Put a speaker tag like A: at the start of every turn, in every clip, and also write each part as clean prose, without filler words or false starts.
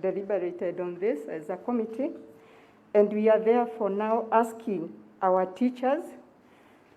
A: deliberated on this as a committee, and we are therefore now asking our teachers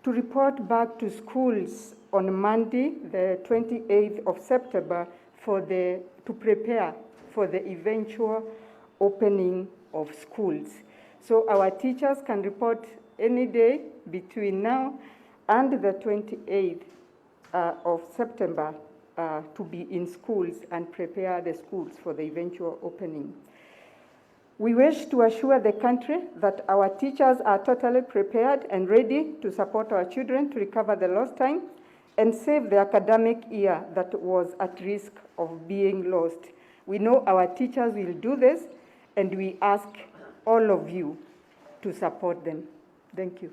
A: to report back to schools on Monday, the 28th of September, to prepare for the eventual opening of schools. So our teachers can report any day between now and the 28th of September to be in schools and prepare the schools for the eventual opening. We wish to assure the country that our teachers are totally prepared and ready to support our children to recover the lost time and save the academic year that was at risk of being lost. We know our teachers will do this, and we ask all of you to support them. Thank you.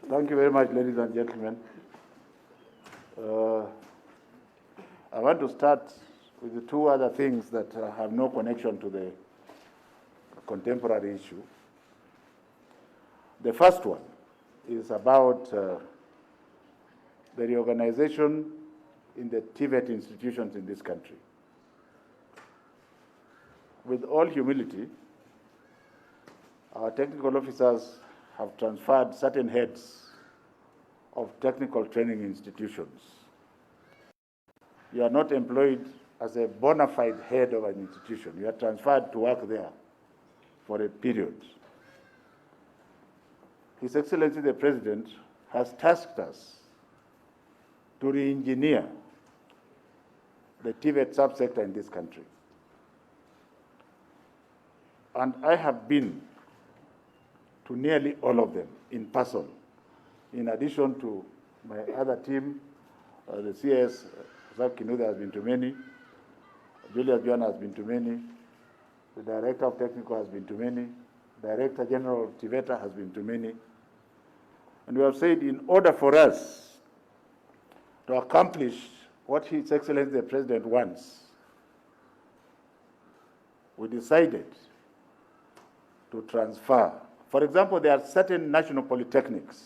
B: Thank you very much, ladies and gentlemen. I want to start with the two other things that have no connection to the contemporary issue. The first one is about the reorganization in the TVET institutions in this country. With all humility, our technical officers have transferred certain heads of technical training institutions. You are not employed as a bona fide head of an institution. You are transferred to work there for a period. His Excellency the President has tasked us to re-engineer the TVET subsector in this country. And I have been to nearly all of them in person, in addition to my other team. The CS, Zak Kinuda, has been to many. Julius Joanna has been to many. The Director of Technical has been to many. Director General of TVETA has been to many. And we have said, in order for us to accomplish what His Excellency the President wants, we decided to transfer. For example, there are certain national polytechnics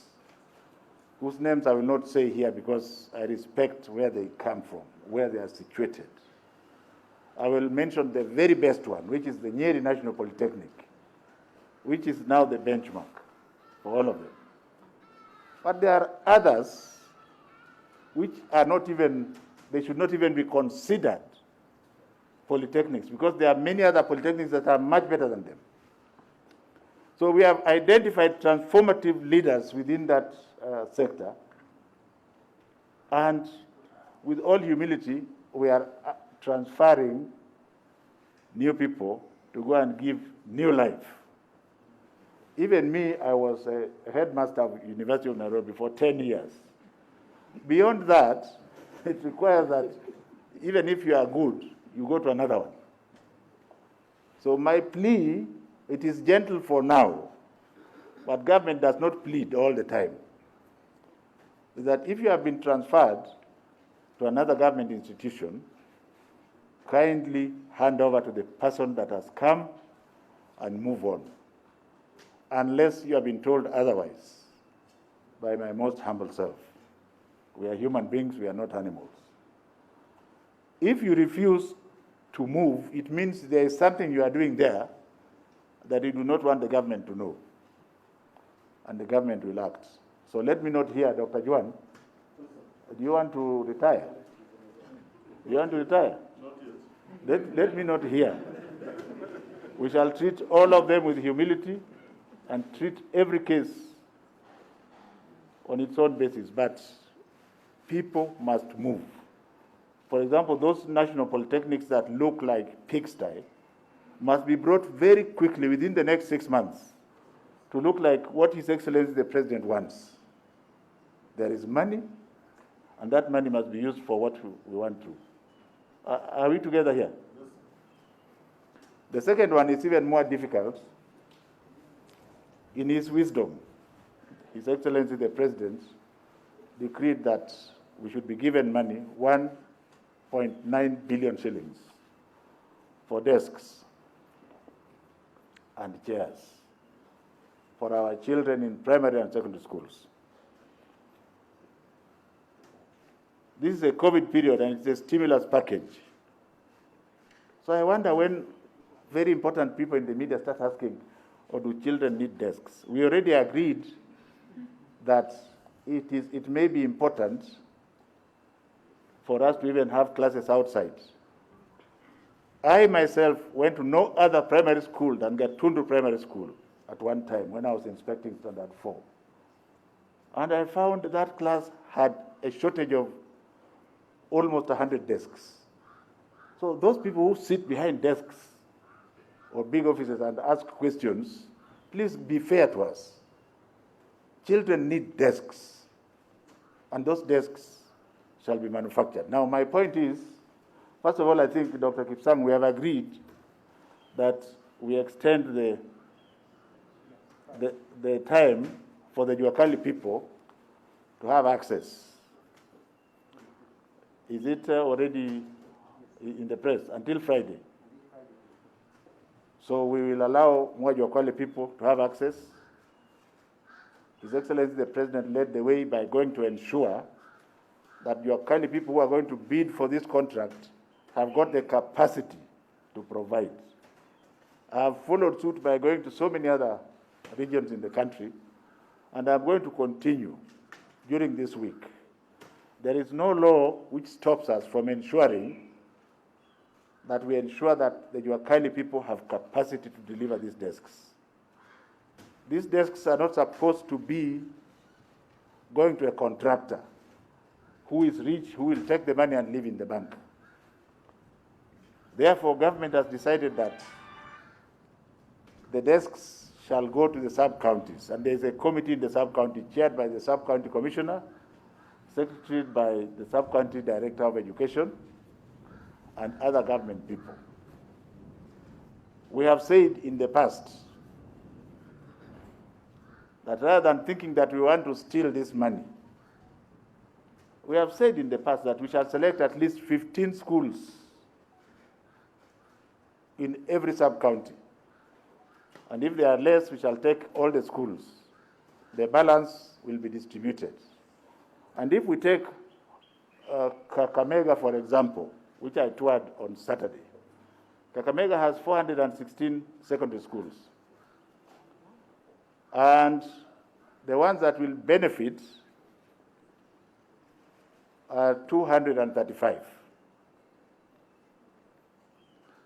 B: whose names I will not say here because I respect where they come from, where they are situated. I will mention the very best one, which is the Nyeri National Polytechnic, which is now the benchmark for all of them. But there are others which are not even, they should not even be considered polytechnics, because there are many other polytechnics that are much better than them. So we have identified transformative leaders within that sector, and with all humility, we are transferring new people to go and give new life. Even me, I was a headmaster of University of Nairobi for 10 years. Beyond that, it requires that even if you are good, you go to another one. So my plea, it is gentle for now, but government does not plead all the time, is that if you have been transferred to another government institution, kindly hand over to the person that has come and move on, unless you have been told otherwise by my most humble self. We are human beings, we are not animals. If you refuse to move, it means there is something you are doing there that you do not want the government to know, and the government will act. So let me not hear, Dr. Juan, do you want to retire? Do you want to retire?
C: Not yet.
B: Let me not hear. We shall treat all of them with humility and treat every case on its own basis, but people must move. For example, those national polytechnics that look like pigsty must be brought very quickly within the next 6 months to look like what His Excellency the President wants. There is money, and that money must be used for what we want to. Are we together here?
C: Yes.
B: The second one is even more difficult. In his wisdom, His Excellency the President decreed that we should be given money, 1.9 billion shillings, for desks and chairs for our children in primary and secondary schools. this is a COVID period and it's a stimulus package. So I wonder when very important people in the media start asking, or do children need desks? We already agreed that it may be important for us to even have classes outside. I myself went to no other primary school than Gatundu Primary School at one time when I was inspecting Standard 4. And I found that class had a shortage of almost 100 desks. So those people who sit behind desks or big offices and ask questions, please be fair to us. Children need desks, and those desks shall be manufactured. Now, my point is, first of all, I think, Dr. Kipsang, we have agreed that we extend the time for the Juakali people to have access. Is it already in the press? Until Friday. So we will allow more Juakali people to have access. His Excellency the President led the way by going to ensure that Juakali people who are going to bid for this contract have got the capacity to provide. I have followed suit by going to so many other regions in the country, and I'm going to continue during this week. There is no law which stops us from ensuring that we ensure that the Juakali people have capacity to deliver these desks. These desks are not supposed to be going to a contractor who is rich, who will take the money and live in the bank. Therefore, government has decided that the desks shall go to the sub-counties, and there is a committee in the sub-county chaired by the sub-county commissioner, secretated by the sub-county director of education, and other government people. We have said in the past that rather than thinking that we want to steal this money, we have said in the past that we shall select at least 15 schools in every sub-county. And if there are less, we shall take all the schools. The balance will be distributed. And if we take Kakamega, for example, which I toured on Saturday, Kakamega has 416 secondary schools. And the ones that will benefit are 235.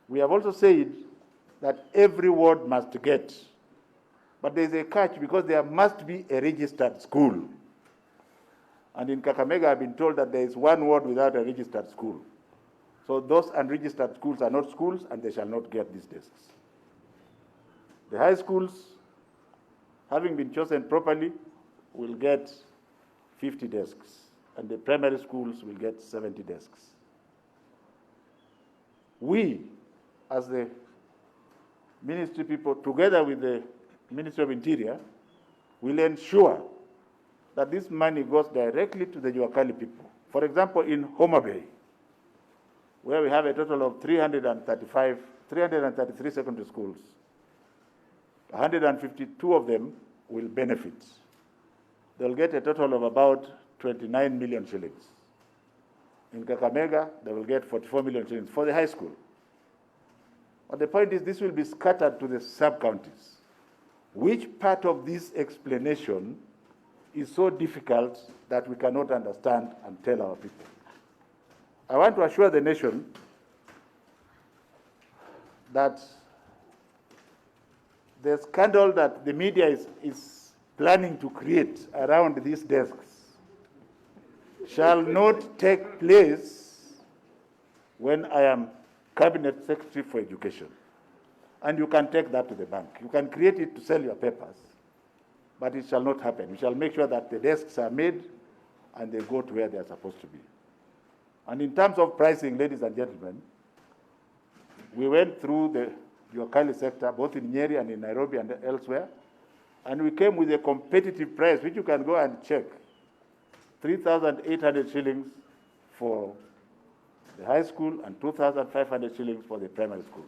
B: We have also said that every ward must get, but there is a catch because there must be a registered school. And in Kakamega, I've been told that there is one ward without a registered school. So those unregistered schools are not schools, and they shall not get these desks. The high schools, having been chosen properly, will get 50 desks, and the primary schools will get 70 desks. We, as the ministry people, together with the Ministry of Interior, will ensure that this money goes directly to the Juakali people. For example, in Homa Bay, where we have a total of 333 secondary schools, 152 of them will benefit. They'll get a total of about 29 million shillings. In Kakamega, they will get 44 million shillings for the high school. But the point is, this will be scattered to the sub-counties. Which part of this explanation is so difficult that we cannot understand and tell our people? I want to assure the nation that the scandal that the media is planning to create around these desks shall not take place when I am Cabinet Secretary for Education. And you can take that to the bank. You can create it to sell your papers, but it shall not happen. We shall make sure that the desks are made and they go to where they are supposed to be. And in terms of pricing, ladies and gentlemen, we went through the Juakali sector, both in Nyeri and in Nairobi and elsewhere, and we came with a competitive price, which you can go and check. 3,800 shillings for the high school and 2,500 shillings for the primary school.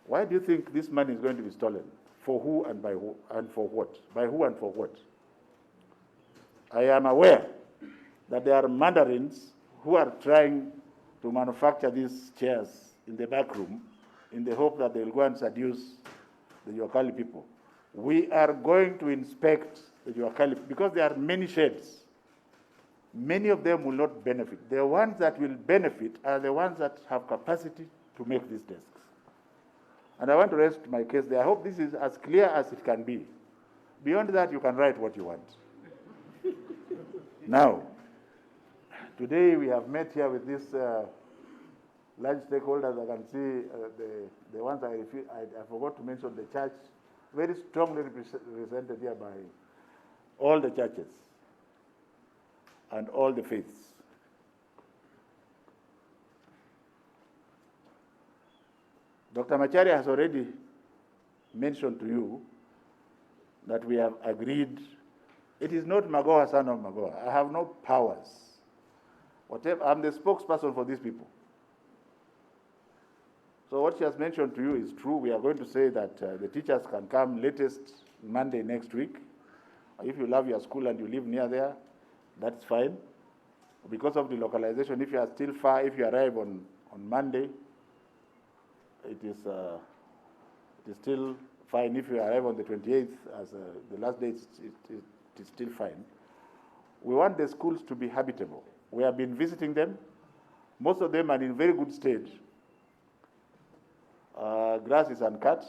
B: Why do you think this money is going to be stolen? For who and by who and for what? By who and for what? I am aware that there are mandarins who are trying to manufacture these chairs in the back room in the hope that they will go and seduce the Juakali people. We are going to inspect the Juakali because there are many sheds. Many of them will not benefit. The ones that will benefit are the ones that have capacity to make these desks. And I want to rest my case there. I hope this is as clear as it can be. Beyond that, you can write what you want. Now, today we have met here with these large stakeholders. I can see the ones I forgot to mention, the church, very strongly represented here by all the churches and all the faiths. Dr. Macharia has already mentioned to you that we have agreed. It is not Magoha, son of Magoha. I have no powers. Whatever, I'm the spokesperson for these people. So what she has mentioned to you is true. We are going to say that the teachers can come latest Monday next week. If you love your school and you live near there, that's fine. Because of the localization, if you are still far, if you arrive on Monday, it is still fine. If you arrive on the 28th as the last day, it is still fine. We want the schools to be habitable. We have been visiting them. Most of them are in very good state. Grass is uncut,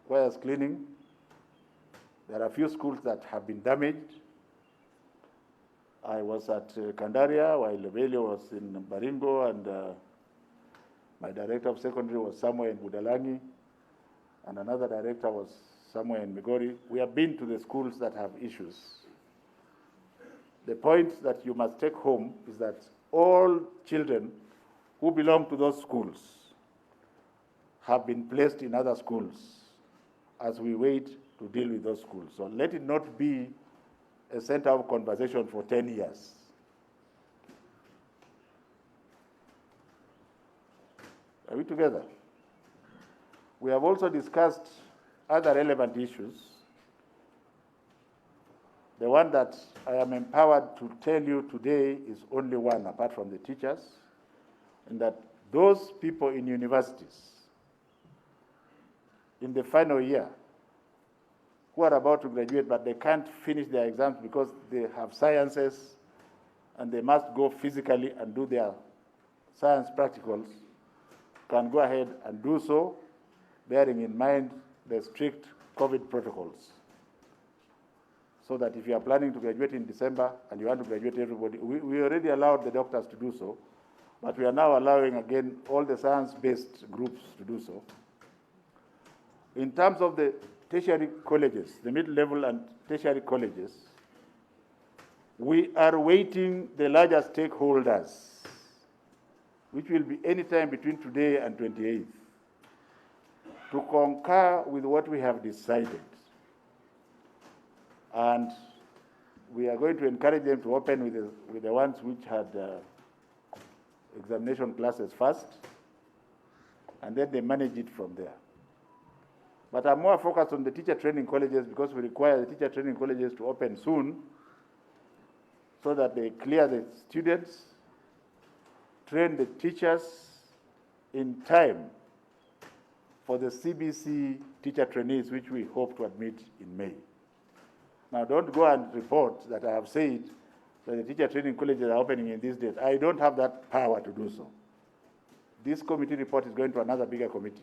B: requires cleaning. There are a few schools that have been damaged. I was at Kandaria while Lebelio was in Baringo, and my director of secondary was somewhere in Budalangi, and another director was somewhere in Migori. We have been to the schools that have issues. The point that you must take home is that all children who belong to those schools have been placed in other schools as we wait to deal with those schools. So let it not be a center of conversation for 10 years. Are we together? We have also discussed other relevant issues. The one that I am empowered to tell you today is only one, apart from the teachers, and that those people in universities in the final year who are about to graduate but they can't finish their exams because they have sciences and they must go physically and do their science practicals can go ahead and do so, bearing in mind the strict COVID protocols. So that if you are planning to graduate in December and you want to graduate everybody, we already allowed the doctors to do so, but we are now allowing again all the science-based groups to do so. In terms of the tertiary colleges, the mid-level and tertiary colleges, we are waiting the larger stakeholders, which will be any time between today and 28th, to concur with what we have decided. And we are going to encourage them to open with the ones which had examination classes first, and then they manage it from there. But I'm more focused on the teacher training colleges because we require the teacher training colleges to open soon so that they clear the students, train the teachers in time for the CBC teacher trainees, which we hope to admit in May. Now, don't go and report that I have said that the teacher training colleges are opening in this date. I don't have that power to do so. This committee report is going to another bigger committee.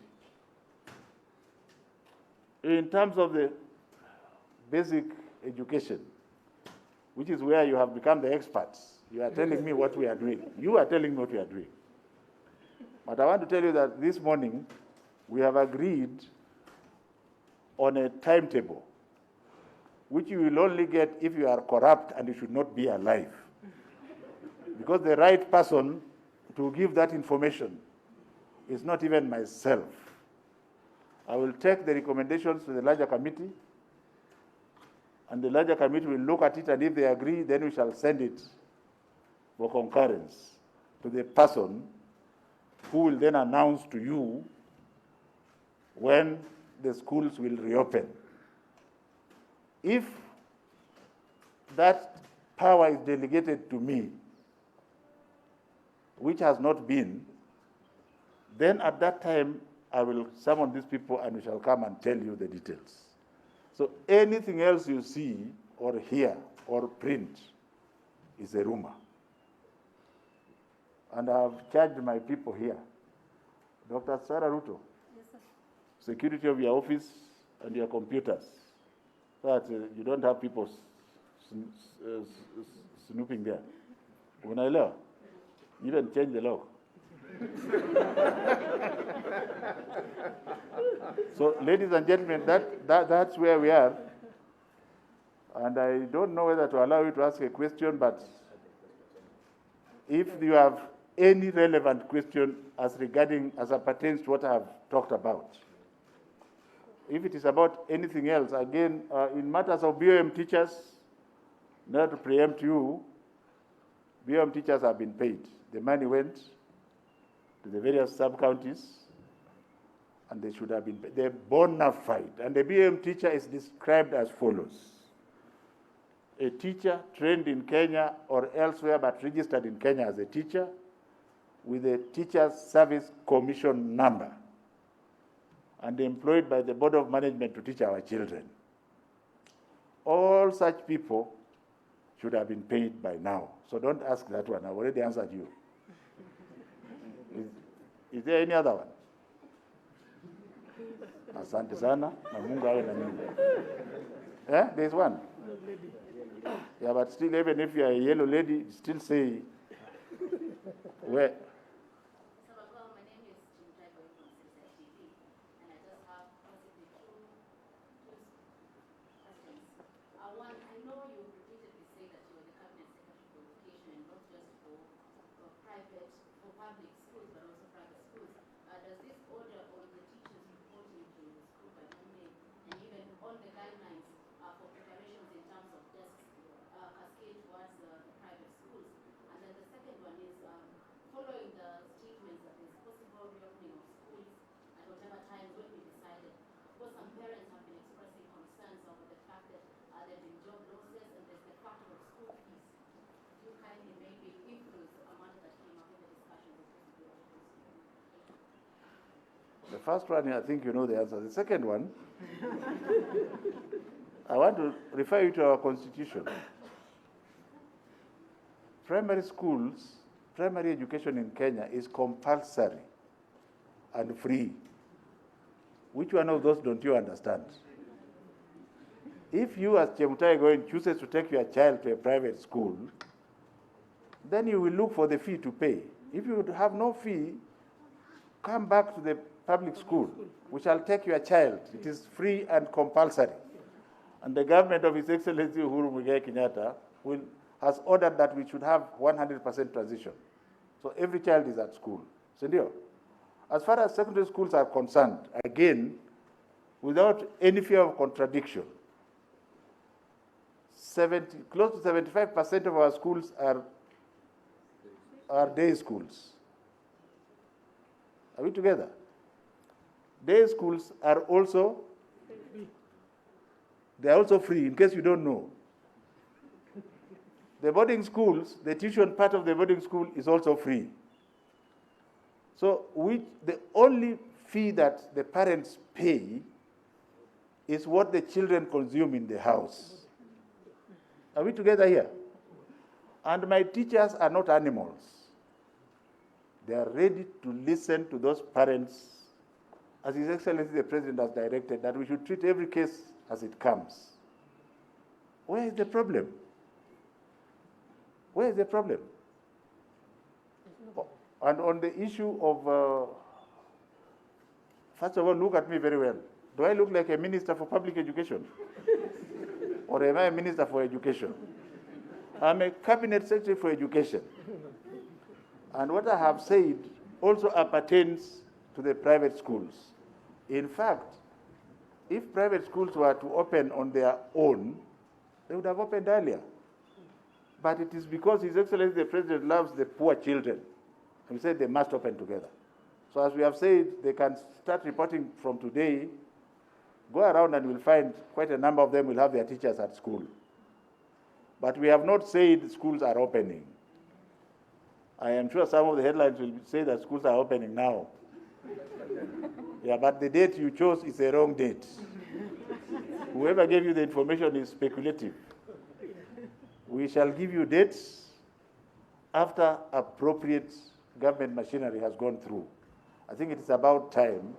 B: In terms of the basic education, which is where you have become the experts, you are telling me what we are doing. You are telling me what we are doing. But I want to tell you that this morning, we have agreed on a timetable, which you will only get if you are corrupt and you should not be alive. Because the right person to give that information is not even myself. I will take the recommendations to the larger committee, and the larger committee will look at it, and if they agree, then we shall send it for concurrence to the person who will then announce to you when the schools will reopen. If that power is delegated to me, which has not been, then at that time I will summon these people and we shall come and tell you the details. So anything else you see or hear or print is a rumor. And I have charged my people here, Dr. Sarah Ruto,
C: Yes, sir.
B: security of your office and your computers, so that you don't have people snooping there. Unaelewa? Even change the law. So, ladies and gentlemen, that's where we are. And I don't know whether to allow you to ask a question, but if you have any relevant question as pertains to what I have talked about. If it is about anything else, again, in matters of BOM teachers, not to preempt you, BOM teachers have been paid. The money went to the various sub-counties, and they should have been paid. They're bona fide. And the BOM teacher is described as follows. A teacher trained in Kenya or elsewhere but registered in Kenya as a teacher with a Teachers Service Commission number and employed by the Board of Management to teach our children. All such people should have been paid by now. So don't ask that one. I've already answered you. Is there any other one? Asante sana, na Mungu awe na nyinyi. Yeah, there's one. Yeah, but still, even if you are a yellow lady, still say, where?
C: So, my name is Jim Taibo from CSI TV, and I just have possibly two questions. One, I know you repeatedly say that you are the Cabinet Secretary for Education, and not just for public schools, but also private schools. Does this order on the teachers reporting to school by Monday, and even on the guidelines for preparations in terms of desks, cascade towards the private schools? And then the second one is, following the statements that there's possible reopening of schools at whatever time will be decided, of course some parents have been expressing concerns over the fact that there have been job losses and there's the factor of school fees. Do you kindly maybe influence a matter that came up in the discussions of
B: The first one, I think you know the answer. The second one, I want to refer you to our constitution. Primary schools, primary education in Kenya is compulsory and free. Which one of those don't you understand? If you as Chemutai going chooses to take your child to a private school, then you will look for the fee to pay. If you have no fee, come back to the public school. We shall take your child. It is free and compulsory. And the government of His Excellency Uhuru Muigai Kenyatta has ordered that we should have 100% transition. So every child is at school. Sindio? As far as secondary schools are concerned, again, without any fear of contradiction, close to 75% of our schools are day schools. Are we together? Day schools are also free, in case you don't know. The boarding schools, the tuition part of the boarding school is also free. So the only fee that the parents pay is what the children consume in the house. Are we together here? And my teachers are not animals. They are ready to listen to those parents, as His Excellency the President has directed, that we should treat every case as it comes. Where is the problem? Where is the problem? And on the issue of, first of all, look at me very well. Do I look like a minister for public education? Or am I a minister for education? I'm a cabinet secretary for education. And what I have said also appertains to the private schools. In fact, if private schools were to open on their own, they would have opened earlier. But it is because His Excellency the President loves the poor children. And we said they must open together. So as we have said, they can start reporting from today. Go around and we'll find quite a number of them will have their teachers at school. But we have not said schools are opening. I am sure some of the headlines will say that schools are opening now. Yeah, but the date you chose is a wrong date. Whoever gave you the information is speculative. We shall give you dates after appropriate government machinery has gone through. I think it is about time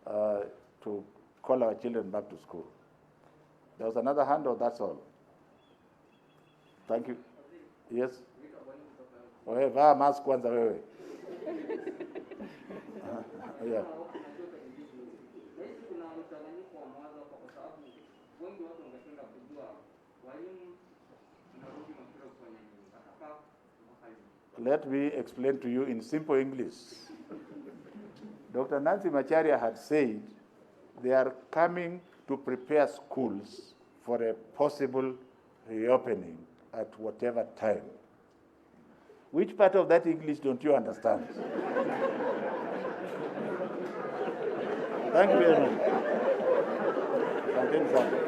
B: to call our children back to school. There was another hand, or that's all? Thank you. Yes? Wewe vaa mask kwanza wewe. Yeah. Let me explain to you in simple English. Dr. Nancy Macharia had said they are coming to prepare schools for a possible reopening at whatever time. Which part of that English don't you understand? Thank you very much. Thank you, sir.